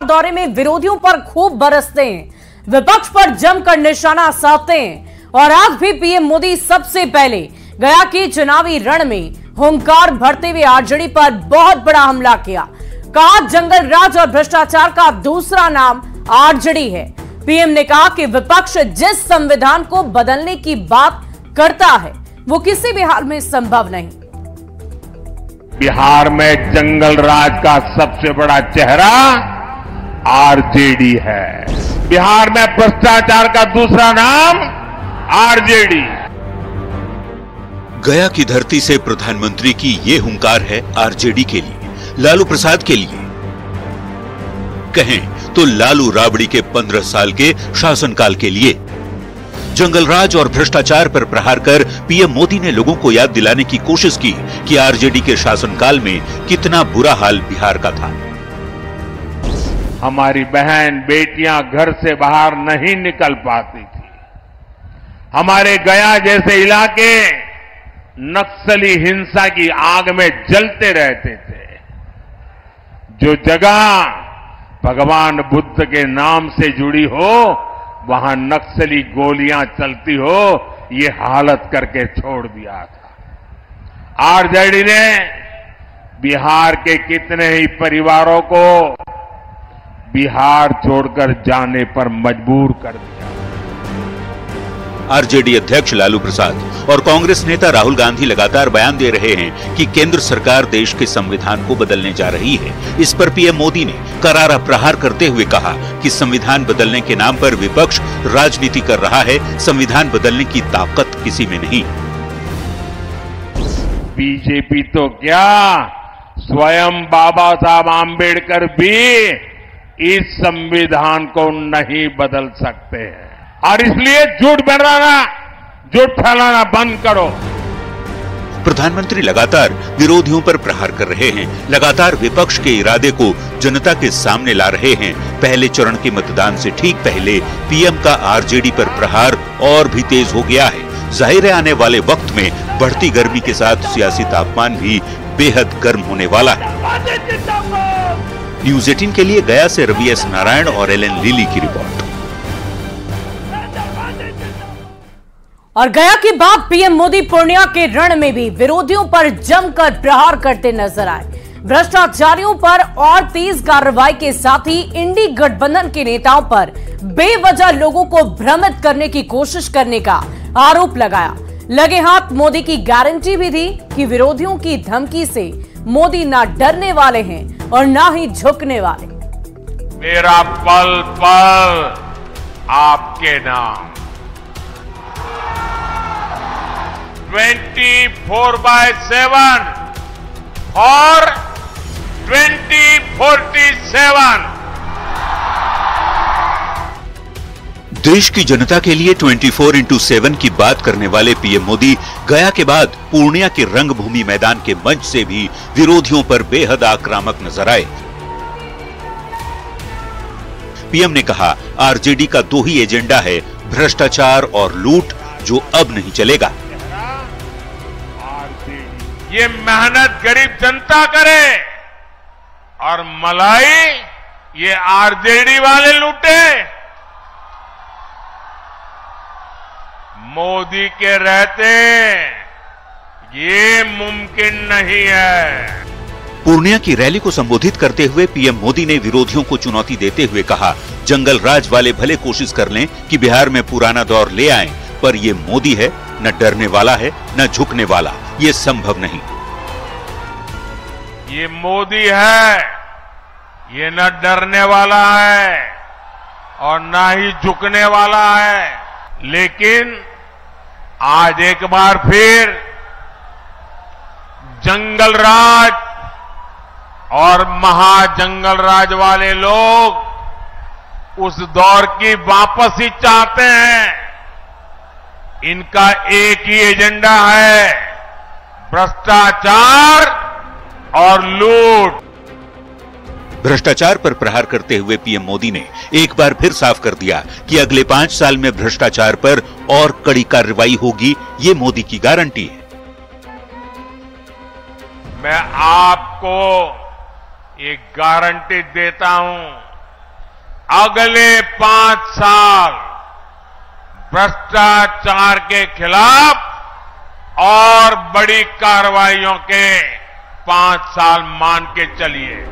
दौरे में विरोधियों पर खूब बरसते हैं, विपक्ष पर जमकर निशाना साधते हैं और आज भी पीएम मोदी सबसे पहले गया के चुनावी रण में हुंकार भरते हुए आरजेडी पर बहुत बड़ा हमला किया। कहा जंगल राज और भ्रष्टाचार का दूसरा नाम आरजेडी है। पीएम ने कहा कि विपक्ष जिस संविधान को बदलने की बात करता है वो किसी भी हाल में संभव नहीं। बिहार में जंगल राज का सबसे बड़ा चेहरा आरजेडी है। बिहार में भ्रष्टाचार का दूसरा नाम आरजेडी। गया की धरती से प्रधानमंत्री की ये हुंकार है आरजेडी के लिए, लालू प्रसाद के लिए। कहें तो लालू राबड़ी के 15 साल के शासनकाल के लिए। जंगल राज और भ्रष्टाचार पर प्रहार कर पीएम मोदी ने लोगों को याद दिलाने की कोशिश की कि आरजेडी के शासनकाल में कितना बुरा हाल बिहार का था। हमारी बहन बेटियां घर से बाहर नहीं निकल पाती थी। हमारे गया जैसे इलाके नक्सली हिंसा की आग में जलते रहते थे। जो जगह भगवान बुद्ध के नाम से जुड़ी हो वहां नक्सली गोलियां चलती हो, ये हालत करके छोड़ दिया था। आरजेडी ने बिहार के कितने ही परिवारों को बिहार छोड़कर जाने पर मजबूर कर दिया। आरजेडी अध्यक्ष लालू प्रसाद और कांग्रेस नेता राहुल गांधी लगातार बयान दे रहे हैं कि केंद्र सरकार देश के संविधान को बदलने जा रही है। इस पर पीएम मोदी ने करारा प्रहार करते हुए कहा कि संविधान बदलने के नाम पर विपक्ष राजनीति कर रहा है। संविधान बदलने की ताकत किसी में नहीं। बीजेपी तो क्या, स्वयं बाबा साहब आंबेडकर भी इस संविधान को नहीं बदल सकते हैं। और इसलिए झूठ बनाना, झूठ फैलाना बंद करो। प्रधानमंत्री लगातार विरोधियों पर प्रहार कर रहे हैं, लगातार विपक्ष के इरादे को जनता के सामने ला रहे हैं। पहले चरण के मतदान से ठीक पहले पीएम का आरजेडी पर प्रहार और भी तेज हो गया है। जाहिर है आने वाले वक्त में बढ़ती गर्मी के साथ सियासी तापमान भी बेहद गर्म होने वाला है। न्यूज़ 18 के लिए गया से रवि एस नारायण और एलन लिली की रिपोर्ट। और गया के बाद पीएम मोदी पूर्णिया के रण में भी विरोधियों पर जमकर प्रहार करते नजर आए। भ्रष्टाचारियों पर और तेज कार्रवाई के साथ ही इंडी गठबंधन के नेताओं पर बेवजह लोगों को भ्रमित करने की कोशिश करने का आरोप लगाया। लगे हाथ मोदी की गारंटी भी दी कि विरोधियों की धमकी से मोदी ना डरने वाले हैं और ना ही झुकने वाले। मेरा पल पल आपके नाम, 24/7 और 2047। देश की जनता के लिए 24/7 की बात करने वाले पीएम मोदी गया के बाद पूर्णिया के रंगभूमि मैदान के मंच से भी विरोधियों पर बेहद आक्रामक नजर आए। पीएम ने कहा आरजेडी का दो ही एजेंडा है, भ्रष्टाचार और लूट, जो अब नहीं चलेगा। ये मेहनत गरीब जनता करे और मलाई ये आरजेडी वाले लूटे। मोदी के रहते ये मुमकिन नहीं है। पूर्णिया की रैली को संबोधित करते हुए पीएम मोदी ने विरोधियों को चुनौती देते हुए कहा जंगल राज वाले भले कोशिश कर लें कि बिहार में पुराना दौर ले आएं, पर ये मोदी है, न डरने वाला है न झुकने वाला, ये संभव नहीं। ये मोदी है, ये न डरने वाला है और न ही झुकने वाला है। लेकिन आज एक बार फिर जंगल राज और महाजंगल राज वाले लोग उस दौर की वापसी चाहते हैं। इनका एक ही एजेंडा है, भ्रष्टाचार और लूट। भ्रष्टाचार पर प्रहार करते हुए पीएम मोदी ने एक बार फिर साफ कर दिया कि अगले 5 साल में भ्रष्टाचार पर और कड़ी कार्रवाई होगी, ये मोदी की गारंटी है। मैं आपको एक गारंटी देता हूं अगले 5 साल भ्रष्टाचार के खिलाफ और बड़ी कार्रवाइयों के 5 साल मान के चलिए।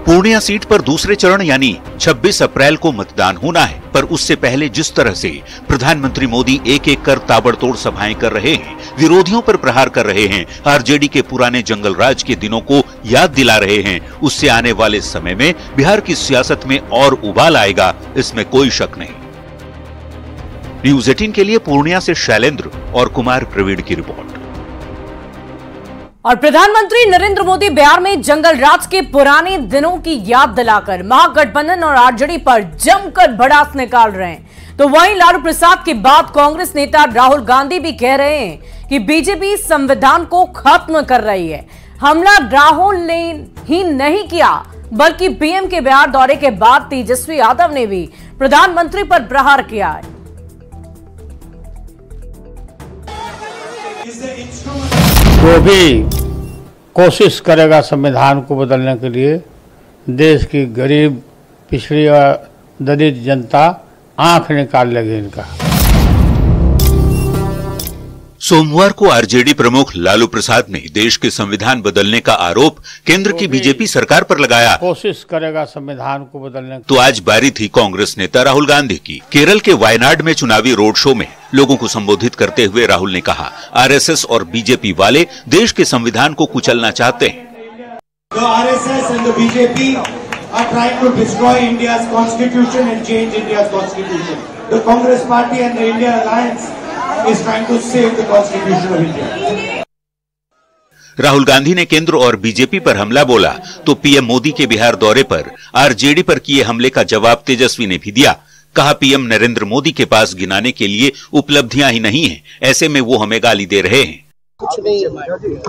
पूर्णिया सीट पर दूसरे चरण यानी 26 अप्रैल को मतदान होना है, पर उससे पहले जिस तरह से प्रधानमंत्री मोदी एक एक कर ताबड़तोड़ सभाएं कर रहे हैं, विरोधियों पर प्रहार कर रहे हैं, आरजेडी के पुराने जंगल राज के दिनों को याद दिला रहे हैं, उससे आने वाले समय में बिहार की सियासत में और उबाल आएगा, इसमें कोई शक नहीं। न्यूज 18 के लिए पूर्णिया से शैलेंद्र और कुमार प्रवीण की रिपोर्ट। और प्रधानमंत्री नरेंद्र मोदी बिहार में जंगल राज के पुराने दिनों की याद दिलाकर महागठबंधन और आरजेडी पर जमकर भड़ास निकाल रहे हैं। तो वहीं लालू प्रसाद के बाद कांग्रेस नेता राहुल गांधी भी कह रहे हैं कि बीजेपी संविधान को खत्म कर रही है। हमला राहुल ने ही नहीं किया, बल्कि पीएम के बिहार दौरे के बाद तेजस्वी यादव ने भी प्रधानमंत्री पर प्रहार किया है। वो भी कोशिश करेगा संविधान को बदलने के लिए, देश की गरीब पिछड़ी और दलित जनता आंख निकाल लेगी इनका। सोमवार को आरजेडी प्रमुख लालू प्रसाद ने देश के संविधान बदलने का आरोप केंद्र की बीजेपी सरकार पर लगाया। कोशिश करेगा संविधान को बदलने तो आज बारी थी कांग्रेस नेता राहुल गांधी की। केरल के वायनाड में चुनावी रोड शो में लोगों को संबोधित करते हुए राहुल ने कहा, आरएसएस और बीजेपी वाले देश के संविधान को कुचलना चाहते हैं। RSS and the BJP are trying to destroy India's constitution and change India's constitution. The Congress Party and the India Alliance is trying to save the constitution of India. Rahul Gandhi ने केंद्र और बीजेपी पर हमला बोला तो पीएम मोदी के बिहार दौरे पर आरजेडी पर किए हमले का जवाब तेजस्वी ने भी दिया। कहा, पीएम नरेंद्र मोदी के पास गिनाने के लिए उपलब्धियां ही नहीं हैं, ऐसे में वो हमें गाली दे रहे हैं। कुछ नहीं है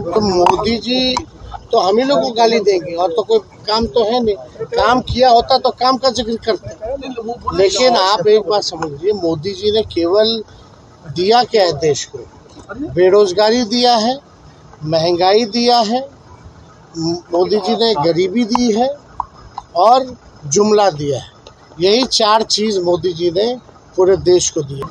तो मोदी जी तो हम ही लोग को गाली देंगे, और तो कोई काम तो है नहीं। काम किया होता तो काम का जिक्र करते। लेकिन आप एक बात समझिए, मोदी जी ने केवल दिया क्या है देश को? बेरोजगारी दिया है, महंगाई दिया है, मोदी जी ने गरीबी दी है और जुमला दिया है। यही 4 चीज मोदी जी ने पूरे देश को दी।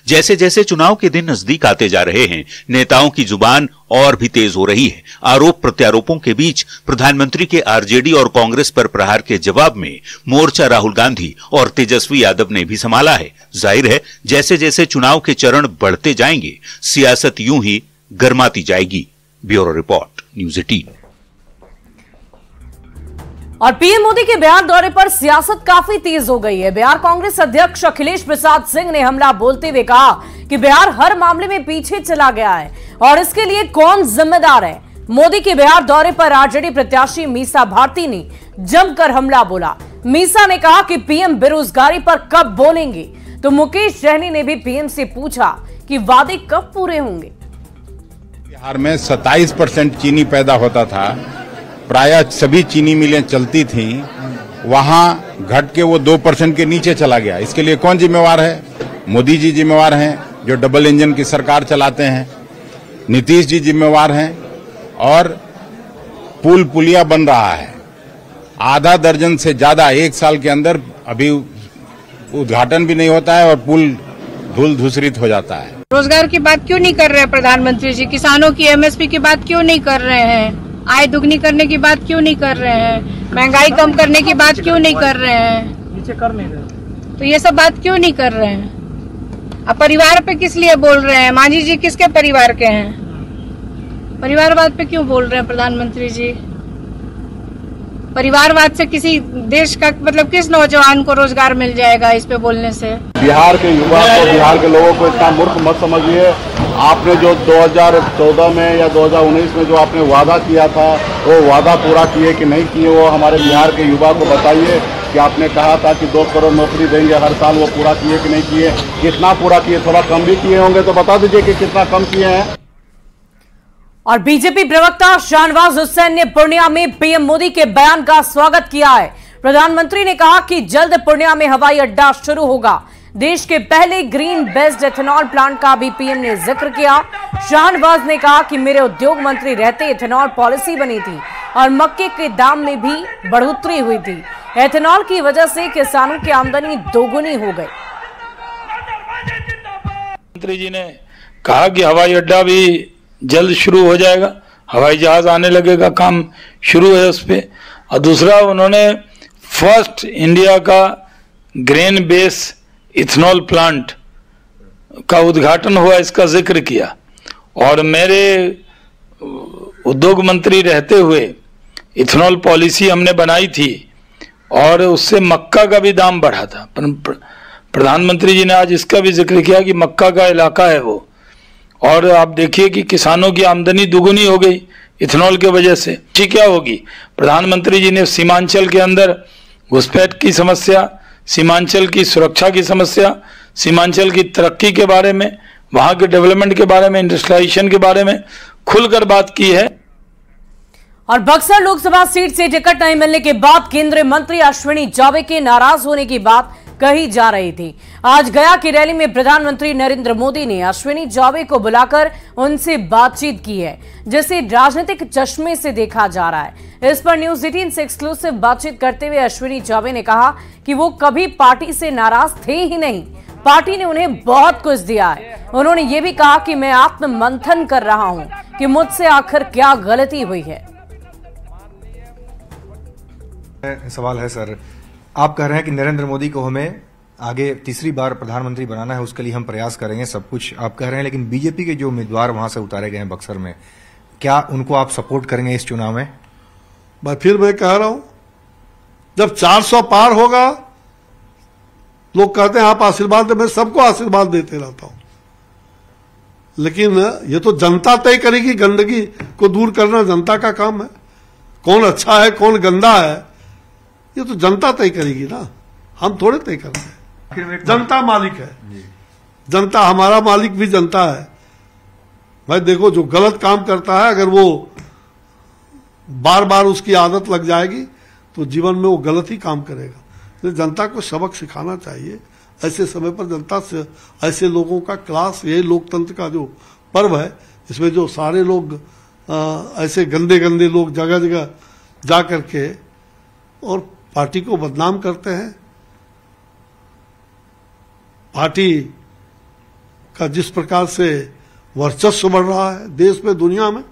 जैसे जैसे चुनाव के दिन नजदीक आते जा रहे हैं, नेताओं की जुबान और भी तेज हो रही है। आरोप प्रत्यारोपों के बीच प्रधानमंत्री के आरजेडी और कांग्रेस पर प्रहार के जवाब में मोर्चा राहुल गांधी और तेजस्वी यादव ने भी संभाला है। जाहिर है, जैसे जैसे चुनाव के चरण बढ़ते जाएंगे, सियासत यूं ही गर्माती जाएगी। Bureau report, news 18। और पीएम मोदी के बिहार दौरे पर सियासत काफी तेज हो गई है। बिहार कांग्रेस अध्यक्ष अखिलेश प्रसाद सिंह ने हमला बोलते हुए कहा कि बिहार हर मामले में पीछे चला गया है और इसके लिए कौन जिम्मेदार है। मोदी के बिहार दौरे पर आरजेडी प्रत्याशी मीसा भारती ने जमकर हमला बोला। मीसा ने कहा कि पीएम बेरोजगारी पर कब बोलेंगे, तो मुकेश सहनी ने भी पीएम से पूछा कि वादे कब पूरे होंगे। बिहार में 27% चीनी पैदा होता था, प्रायः सभी चीनी मिलें चलती थीं, वहां घट के वो 2% के नीचे चला गया। इसके लिए कौन जिम्मेवार है? मोदी जी जिम्मेवार हैं, जो डबल इंजन की सरकार चलाते हैं। नीतीश जी जिम्मेवार हैं, और पुल पुलिया बन रहा है। आधा दर्जन से ज्यादा एक साल के अंदर अभी उद्घाटन भी नहीं होता है और पुल धूल धूसरित हो जाता है। रोजगार की बात क्यों नहीं कर रहे हैं प्रधानमंत्री जी? किसानों की एमएसपी की बात क्यों नहीं कर रहे हैं? आय दुगनी करने की बात क्यों नहीं कर रहे हैं? महंगाई कम करने की बात क्यों नहीं कर रहे हैं? नीचे कर नहीं रहे तो ये सब बात क्यों नहीं कर रहे हैं? अब परिवार पे किस लिए बोल रहे हैं? मांझी जी किसके परिवार के हैं? परिवारवाद पे क्यों बोल रहे हैं प्रधानमंत्री जी? परिवारवाद से किसी देश का मतलब किस नौजवान को रोजगार मिल जाएगा इस पे बोलने से? बिहार के युवा को, बिहार के लोगों को इतना मूर्ख मत समझिए। आपने जो 2014 में या 2019 में जो आपने वादा किया था, वो वादा पूरा किए कि नहीं किए, वो हमारे बिहार के युवा को बताइए कि आपने कहा था कि 2 करोड़ नौकरी देंगे हर साल, वो पूरा किए कि नहीं किए? कितना पूरा किए? थोड़ा कम भी किए होंगे तो बता दीजिए कि कितना कम किए हैं। और बीजेपी प्रवक्ता शाहनवाज हुसैन ने पूर्णिया में पीएम मोदी के बयान का स्वागत किया है। प्रधानमंत्री ने कहा कि जल्द पूर्णिया में हवाई अड्डा शुरू होगा। देश के पहले ग्रीन बेस्ड एथेनॉल प्लांट का भी पीएम ने जिक्र किया। शाहनवाज ने कहा कि मेरे उद्योग मंत्री रहते एथेनॉल पॉलिसी बनी थी और मक्के के दाम में भी बढ़ोतरी हुई थी। एथेनॉल की वजह से किसानों की आमदनी दोगुनी हो गई। मंत्री जी ने कहा कि हवाई अड्डा भी जल्द शुरू हो जाएगा, हवाई जहाज आने लगेगा, काम शुरू है उस पर। और दूसरा, उन्होंने फर्स्ट इंडिया का ग्रेन बेस इथेनॉल प्लांट का उद्घाटन हुआ, इसका जिक्र किया। और मेरे उद्योग मंत्री रहते हुए इथेनॉल पॉलिसी हमने बनाई थी और उससे मक्का का भी दाम बढ़ा था। प्रधानमंत्री जी ने आज इसका भी जिक्र किया कि मक्का का इलाका है वो, और आप देखिए कि किसानों की आमदनी दुगुनी हो गई इथेनॉल के वजह से। ठीक क्या होगी? प्रधानमंत्री जी ने सीमांचल के अंदर घुसपैठ की समस्या, सीमांचल की सुरक्षा की समस्या, सीमांचल की तरक्की के बारे में, वहां के डेवलपमेंट के बारे में, इंडस्ट्रियलाइजेशन के बारे में खुलकर बात की है। और बक्सर लोकसभा सीट से टिकट नहीं मिलने के बाद केंद्रीय मंत्री अश्विनी चौबे के नाराज होने की बात कही जा रही थी। आज गया की रैली में प्रधानमंत्री नरेंद्र मोदी ने अश्विनी चौबे को बुलाकर उनसे बातचीत की है, जिसे राजनीतिक चश्मे से देखा जा रहा है। इस पर न्यूज 18 से एक्सक्लूसिव बातचीत करते हुए अश्विनी चौबे ने कहा कि वो कभी पार्टी से नाराज थे ही नहीं, पार्टी ने उन्हें बहुत कुछ दिया है। उन्होंने ये भी कहा कि मैं आत्म मंथन कर रहा हूं कि मुझसे आखिर क्या गलती हुई है। सवाल है सर, आप कह रहे हैं कि नरेंद्र मोदी को हमें आगे तीसरी बार प्रधानमंत्री बनाना है, उसके लिए हम प्रयास करेंगे, सब कुछ आप कह रहे हैं, लेकिन बीजेपी के जो उम्मीदवार वहां से उतारे गए हैं बक्सर में, क्या उनको आप सपोर्ट करेंगे इस चुनाव में? फिर मैं कह रहा हूं, जब 400 पार होगा, लोग कहते हैं आप आशीर्वाद दे, मैं सबको आशीर्वाद देते रहता हूं, लेकिन ये तो जनता तय करेगी। गंदगी को दूर करना जनता का काम है, कौन अच्छा है कौन गंदा है ये तो जनता तय करेगी ना, हम थोड़े तय कर रहे हैं। जनता मालिक है, जनता, हमारा मालिक भी जनता है। भाई देखो, जो गलत काम करता है अगर वो बार बार उसकी आदत लग जाएगी तो जीवन में वो गलत ही काम करेगा। तो जनता को सबक सिखाना चाहिए। ऐसे समय पर जनता से ऐसे लोगों का क्लास, ये लोकतंत्र का जो पर्व है, इसमें जो सारे लोग ऐसे गंदे गंदे लोग जगह जगह जा करके और पार्टी को बदनाम करते हैं, पार्टी का जिस प्रकार से वर्चस्व बढ़ रहा है देश में दुनिया में,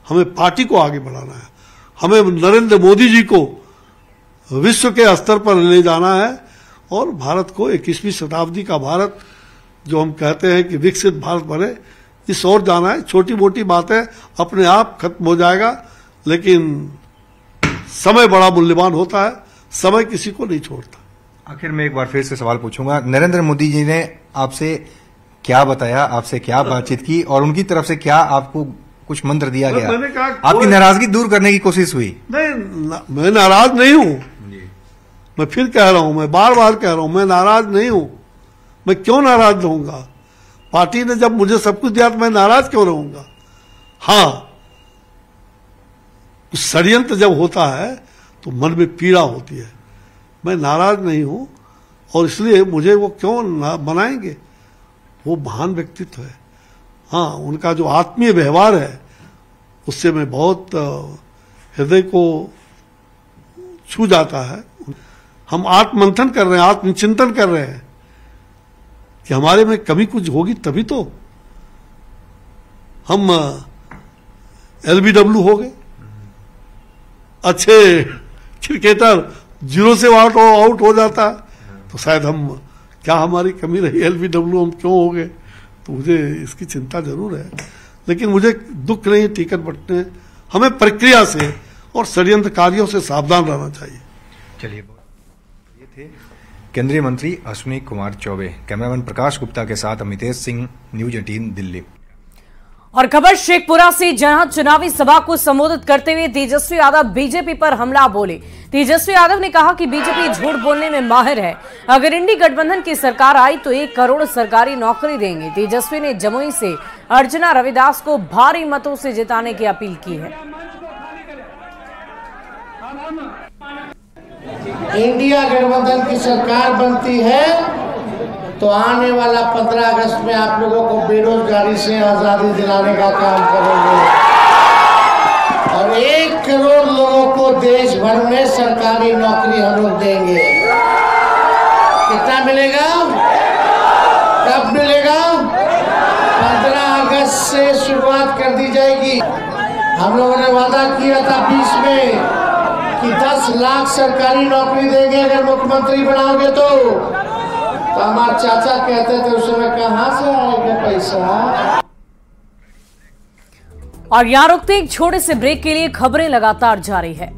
हमें पार्टी को आगे बढ़ाना है। हमें नरेंद्र मोदी जी को विश्व के स्तर पर ले जाना है और भारत को 21वीं शताब्दी का भारत जो हम कहते हैं कि विकसित भारत बने, इस ओर जाना है। छोटी मोटी बातें अपने आप खत्म हो जाएगा, लेकिन समय बड़ा मूल्यवान होता है, समय किसी को नहीं छोड़ता। आखिर में एक बार फिर से सवाल पूछूंगा, नरेंद्र मोदी जी ने आपसे क्या बताया, आपसे क्या बातचीत की और उनकी तरफ से क्या आपको कुछ मंत्र दिया गया? मैंने कहा आपकी नाराजगी दूर करने की कोशिश हुई? नहीं, मैं नाराज नहीं हूं। मैं फिर कह रहा हूं, मैं बार बार कह रहा हूं, मैं नाराज नहीं हूं। मैं क्यों नाराज रहूंगा? पार्टी ने जब मुझे सब कुछ दिया तो मैं नाराज क्यों रहूंगा? हाँ, षड्यंत्र जब होता है तो मन में पीड़ा होती है। मैं नाराज नहीं हूं और इसलिए मुझे वो क्यों बनाएंगे? वो महान व्यक्तित्व है। हाँ, उनका जो आत्मीय व्यवहार है उससे मैं बहुत हृदय को छू जाता है। हम आत्ममंथन कर रहे हैं, आत्मचिंतन कर रहे हैं कि हमारे में कमी कुछ होगी तभी तो हम LBW हो गए, अच्छे क्रिकेटर 0 से आउट हो जाता है तो शायद हम, क्या हमारी कमी रही LBW, हम क्यों हो गए? तो मुझे इसकी चिंता जरूर है, लेकिन मुझे दुख नहीं टिकट बंटने। हमें प्रक्रिया से और षड्यंत्रकारियों से सावधान रहना चाहिए। चलिए, ये थे केंद्रीय मंत्री अश्विनी कुमार चौबे। कैमरामैन प्रकाश गुप्ता के साथ अमितेश सिंह, न्यूज 18 दिल्ली। और खबर शेखपुरा से, जहां चुनावी सभा को संबोधित करते हुए तेजस्वी यादव बीजेपी पर हमला बोले। तेजस्वी यादव ने कहा कि बीजेपी झूठ बोलने में माहिर है, अगर इंडी गठबंधन की सरकार आई तो 1 करोड़ सरकारी नौकरी देंगे। तेजस्वी ने जमुई से अर्चना रविदास को भारी मतों से जिताने की अपील की है। इंडिया गठबंधन की सरकार बनती है तो आने वाला 15 अगस्त में आप लोगों को बेरोजगारी से आजादी दिलाने का काम करेंगे। और 1 करोड़ लोगों को देश भर में सरकारी नौकरी हम लोग देंगे। कितना मिलेगा? कब मिलेगा? 15 अगस्त से शुरुआत कर दी जाएगी। हम लोगों ने वादा किया था 20 में कि 10 लाख सरकारी नौकरी देंगे अगर मुख्यमंत्री बनाओगे तो हमारे चाचा कहते थे उस समय कहाँ से आएगा पैसा। और यहाँ रुकते एक छोटे से ब्रेक के लिए खबरें लगातार जारी है।